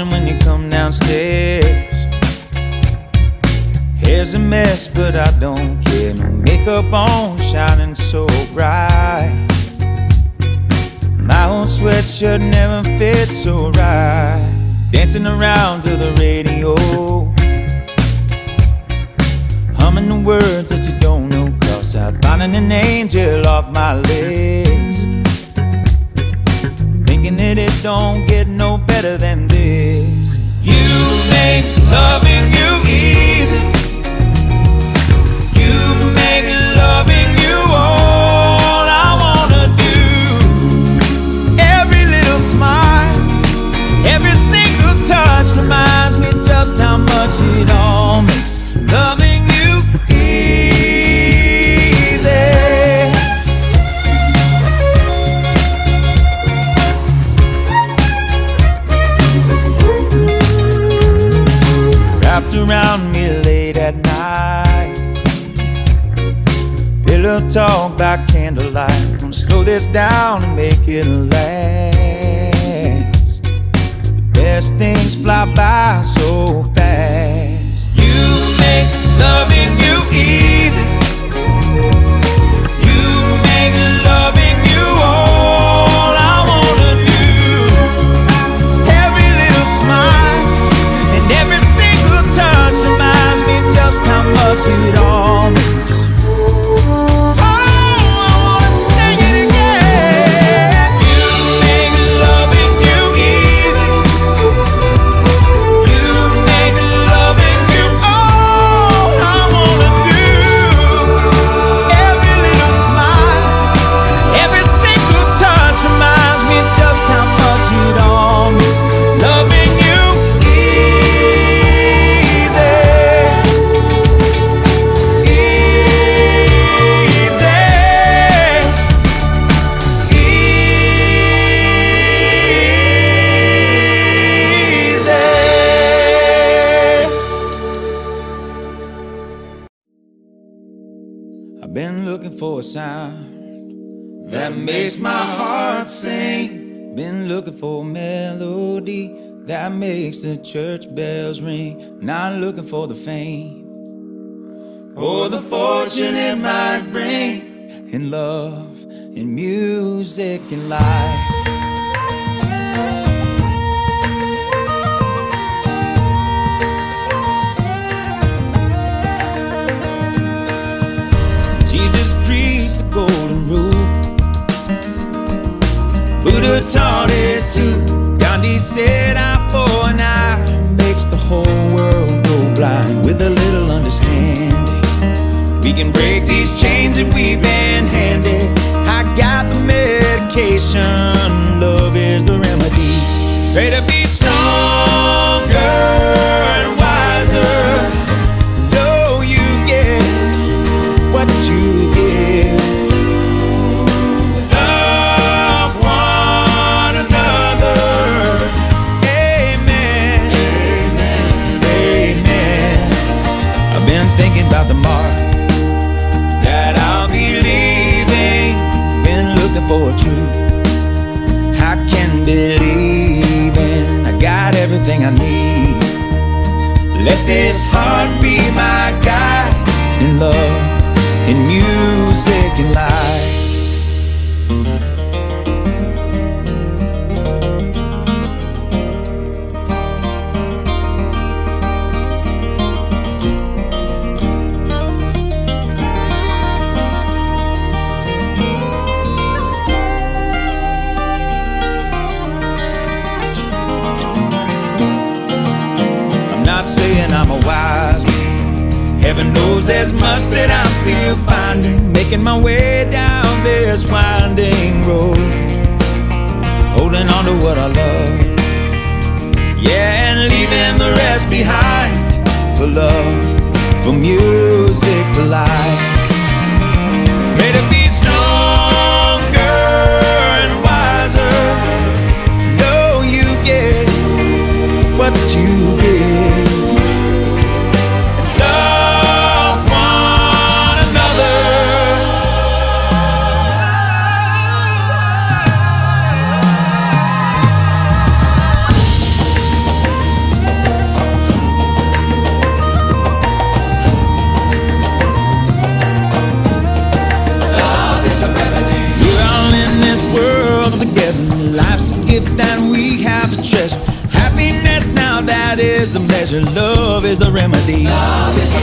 morning when you come downstairs. Hair's a mess, but I don't care. No makeup on, shining so bright. My old sweatshirt never fits so right. Dancing around to the radio, humming the words that you don't know. Cross out, finding an angel off my list. Thinking that it don't get no better than this. You make loving you easy. You make loving you all I wanna do. Every little smile, every single touch reminds me just how much it all makes loving you easy. Wrapped around me late at night, pillow talk by candlelight. Gonna slow this down and make it last. The best things fly by so fast. You make loving you easy. You make loving you all I wanna do. Every little smile and every single touch reminds me just how much it all means. Been looking for a sound that makes my heart sing. Been looking for a melody that makes the church bells ring. Not looking for the fame or the fortune it might bring. In love, in music, in life. Jesus preached the golden rule, Buddha taught it too. Gandhi said eye for an eye makes the whole world go blind. With a little understanding, we can break these chains that we've been handed. I got the medication, love is the remedy. Pray to be stronger and wiser. Know you get what you give. Love one another. Amen. Amen. Amen. I've been thinking about the mark that I'll be leaving. Been looking for a truth I can believe in. I got everything I need. Let this heart be my guide in love, in music, in life. I'm not saying I'm a wise man. Heaven knows there's much that I'm still finding. Making my way down this winding road, holding on to what I love, yeah, and leaving the rest behind. For love, for music, for life. May to be stronger and wiser. Know you get what you give. your love is the remedy. Love is